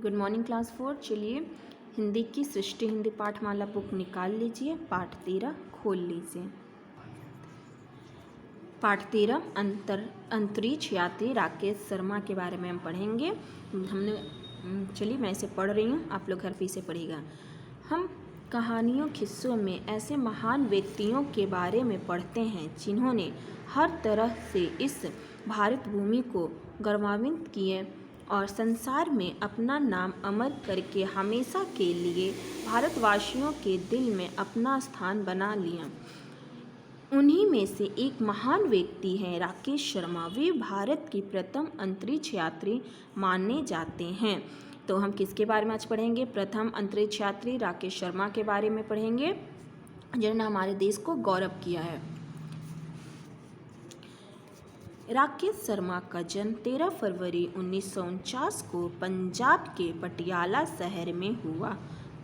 Good morning class 4। चलिए हिंदी की सृष्टि Hindi पाठमाला book निकाल लीजिए। पाठ 13 खोल लीजिए। पाठ 13 अंतरिक्ष यात्री राकेश शर्मा के बारे में हम पढ़ेंगे। चलिए मैं इसे पढ़ रही हूँ, आप लोग घर पे इसे पढ़िएगा। हम कहानियों किस्सों में ऐसे महान व्यक्तियों के बारे में पढ़ते हैं जिन्होंने हर तरह से इस भारत भूमि को गौरवान्वित किए और संसार में अपना नाम अमर करके हमेशा के लिए भारतवासियों के दिल में अपना स्थान बना लिया। उन्हीं में से एक महान व्यक्ति हैं राकेश शर्मा। वे भारत के प्रथम अंतरिक्ष यात्री माने जाते हैं। तो हम किसके बारे में आज पढ़ेंगे? प्रथम अंतरिक्ष यात्री राकेश शर्मा के बारे में पढ़ेंगे, जिन्होंने हमारे देश को गौरव किया है। राकेश शर्मा का जन्म 13 फरवरी 1949 को पंजाब के पटियाला शहर में हुआ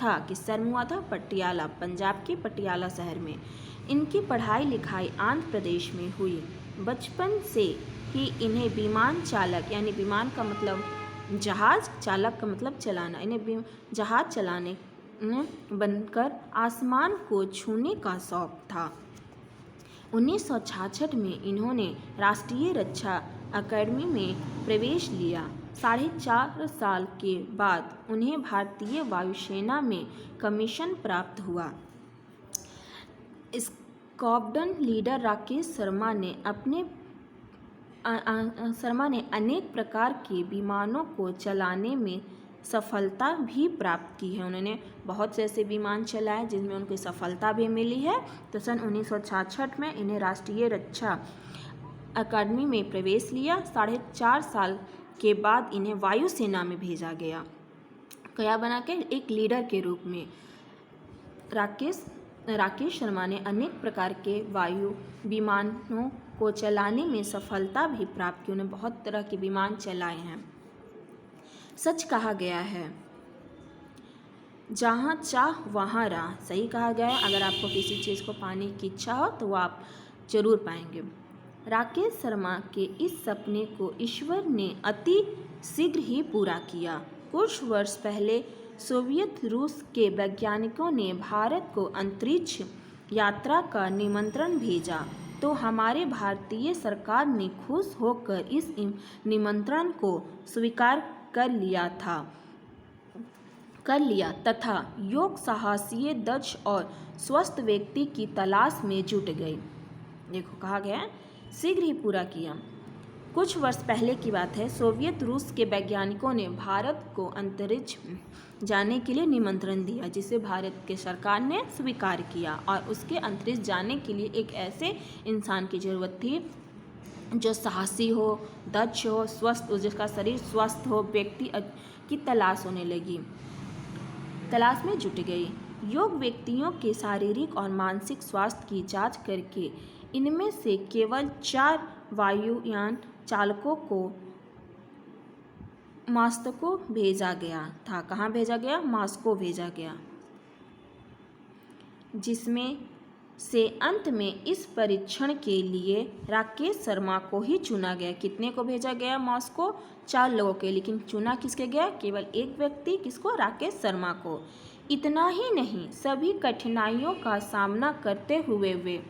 था। किस शहर में हुआ था? पटियाला, पंजाब के पटियाला शहर में। इनकी पढ़ाई लिखाई आंध्र प्रदेश में हुई। बचपन से ही इन्हें विमान चालक, यानी विमान का मतलब जहाज, चालक का मतलब चलाना, इन्हें जहाज चलाने बनकर आसमान को छूने का शौक था। 1966 में इन्होंने राष्ट्रीय रक्षा अकादमी में प्रवेश लिया। 4.5 साल के बाद उन्हें भारतीय वायुसेना में कमीशन प्राप्त हुआ। स्क्वाड्रन लीडर राकेश शर्मा ने अनेक प्रकार के विमानों को चलाने में सफलता भी प्राप्त की है। उन्होंने बहुत से ऐसे विमान चलाए जिनमें उनको सफलता भी मिली है। तो सन 1966 में इन्हें राष्ट्रीय रक्षा अकादमी में प्रवेश लिया। 4.5 साल के बाद इन्हें वायुसेना में भेजा गया। क्या बना के? एक लीडर के रूप में। राकेश शर्मा ने अनेक प्रकार के वायु विमानों को चलाने में सफलता भी प्राप्त की। उन्हें बहुत तरह के विमान चलाए हैं। सच कहा गया है, जहाँ चाह वहाँ राह। सही कहा गया है। अगर आपको किसी चीज़ को पाने की इच्छा हो तो वो आप जरूर पाएंगे। राकेश शर्मा के इस सपने को ईश्वर ने अति शीघ्र ही पूरा किया। कुछ वर्ष पहले सोवियत रूस के वैज्ञानिकों ने भारत को अंतरिक्ष यात्रा का निमंत्रण भेजा तो हमारे भारतीय सरकार ने खुश होकर इस निमंत्रण को स्वीकार कर लिया तथा योग्य, साहसी, दक्ष और स्वस्थ व्यक्ति की तलाश में जुट गई। देखो कहा गया शीघ्र ही पूरा किया। कुछ वर्ष पहले की बात है। सोवियत रूस के वैज्ञानिकों ने भारत को अंतरिक्ष जाने के लिए निमंत्रण दिया, जिसे भारत के सरकार ने स्वीकार किया। और उसके अंतरिक्ष जाने के लिए एक ऐसे इंसान की ज़रूरत थी जो साहसी हो, दक्ष हो, स्वस्थ, जिसका शरीर स्वस्थ हो, व्यक्ति की तलाश होने लगी। तलाश में जुट गई। योग व्यक्तियों के शारीरिक और मानसिक स्वास्थ्य की जांच करके इनमें से केवल 4 वायुयान चालकों को मॉस्को भेजा गया था। कहाँ भेजा गया? मॉस्को भेजा गया, जिसमें से अंत में इस परीक्षण के लिए राकेश शर्मा को ही चुना गया। कितने को भेजा गया? मॉस्को 4 लोगों के, लेकिन चुना किसके गया? केवल एक व्यक्ति, किसको? राकेश शर्मा को। इतना ही नहीं, सभी कठिनाइयों का सामना करते हुए वे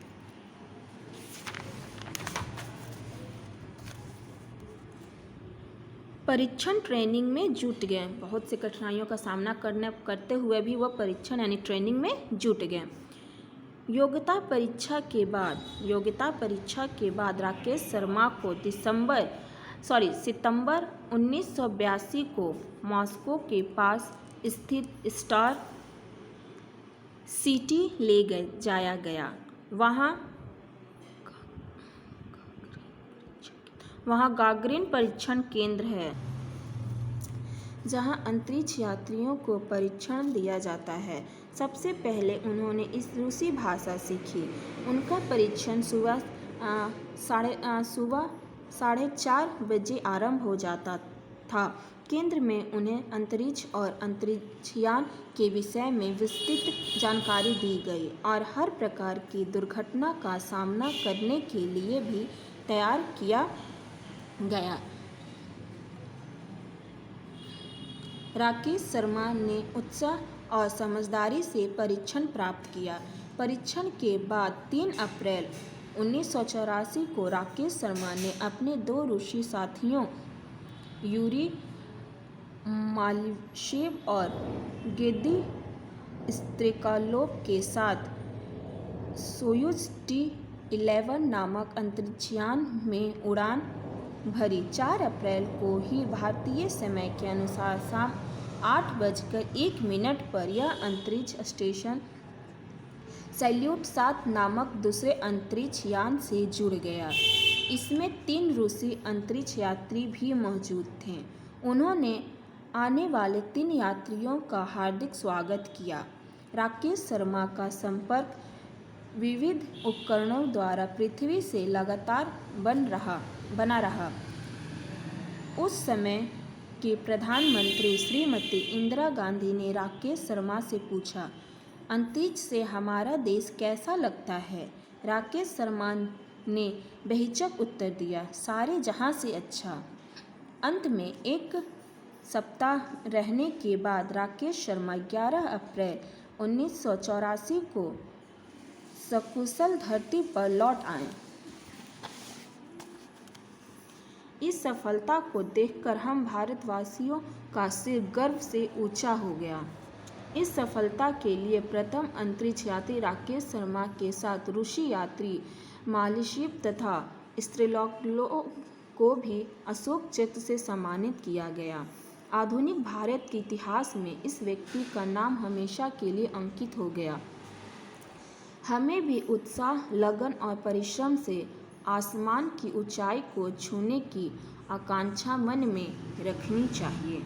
परीक्षण ट्रेनिंग में जुट गए। बहुत से कठिनाइयों का सामना करते हुए भी वह परीक्षण यानी ट्रेनिंग में जुट गए। योग्यता परीक्षा के बाद राकेश शर्मा को सितंबर 1982 को मॉस्को के पास स्थित स्टार सिटी ले जाया गया। वहाँ गागरिन परीक्षण केंद्र है, जहाँ अंतरिक्ष यात्रियों को परीक्षण दिया जाता है। सबसे पहले उन्होंने इस रूसी भाषा सीखी। उनका परीक्षण सुबह 4:30 बजे आरंभ हो जाता था। केंद्र में उन्हें अंतरिक्ष और अंतरिक्षयान के विषय में विस्तृत जानकारी दी गई और हर प्रकार की दुर्घटना का सामना करने के लिए भी तैयार किया गया। राकेश शर्मा ने उत्साह और समझदारी से परीक्षण प्राप्त किया। परीक्षण के बाद 3 अप्रैल 1984 को राकेश शर्मा ने अपने 2 रूसी साथियों यूरी माल्येव और गेदी स्त्रेकालोव के साथ सोयुज T-11 नामक अंतरिक्षयान में उड़ान भरी। 4 अप्रैल को ही भारतीय समय के अनुसार शाम 8:01 पर यह अंतरिक्ष स्टेशन सैल्यूट 7 नामक दूसरे अंतरिक्ष यान से जुड़ गया। इसमें 3 रूसी अंतरिक्ष यात्री भी मौजूद थे। उन्होंने आने वाले 3 यात्रियों का हार्दिक स्वागत किया। राकेश शर्मा का संपर्क विविध उपकरणों द्वारा पृथ्वी से लगातार बना रहा। उस समय की प्रधानमंत्री श्रीमती इंदिरा गांधी ने राकेश शर्मा से पूछा, अंतरिक्ष से हमारा देश कैसा लगता है? राकेश शर्मा ने बेहिचक उत्तर दिया, सारे जहां से अच्छा। अंत में 1 सप्ताह रहने के बाद राकेश शर्मा 11 अप्रैल 1984 को सकुशल धरती पर लौट आए। इस सफलता को देखकर हम भारतवासियों का सिर गर्व से ऊंचा हो गया। इस सफलता के लिए प्रथम अंतरिक्ष यात्री राकेश शर्मा के साथ रूसी यात्री माल्येव तथा स्त्रेकालोव को भी अशोक चक्र से सम्मानित किया गया। आधुनिक भारत के इतिहास में इस व्यक्ति का नाम हमेशा के लिए अंकित हो गया। हमें भी उत्साह, लगन और परिश्रम से आसमान की ऊंचाई को छूने की आकांक्षा मन में रखनी चाहिए।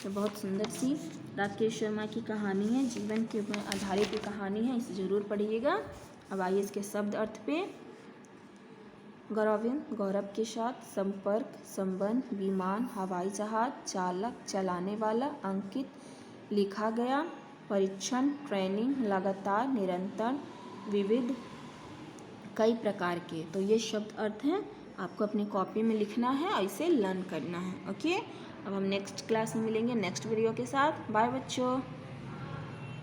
तो बहुत सुंदर सी राकेश शर्मा की कहानी है, जीवन के ऊपर आधारित कहानी है, इसे ज़रूर पढ़िएगा। अब आइए इसके शब्द अर्थ पे। गौरव के साथ संपर्क, संबंध, विमान, हवाई जहाज, चालक, चलाने वाला, अंकित, लिखा गया, परीक्षण, ट्रेनिंग, लगातार, निरंतर, विविध, कई प्रकार के। तो ये शब्द अर्थ हैं, आपको अपनी कॉपी में लिखना है और इसे लर्न करना है। ओके, अब हम नेक्स्ट क्लास में मिलेंगे नेक्स्ट वीडियो के साथ। बाय बच्चों।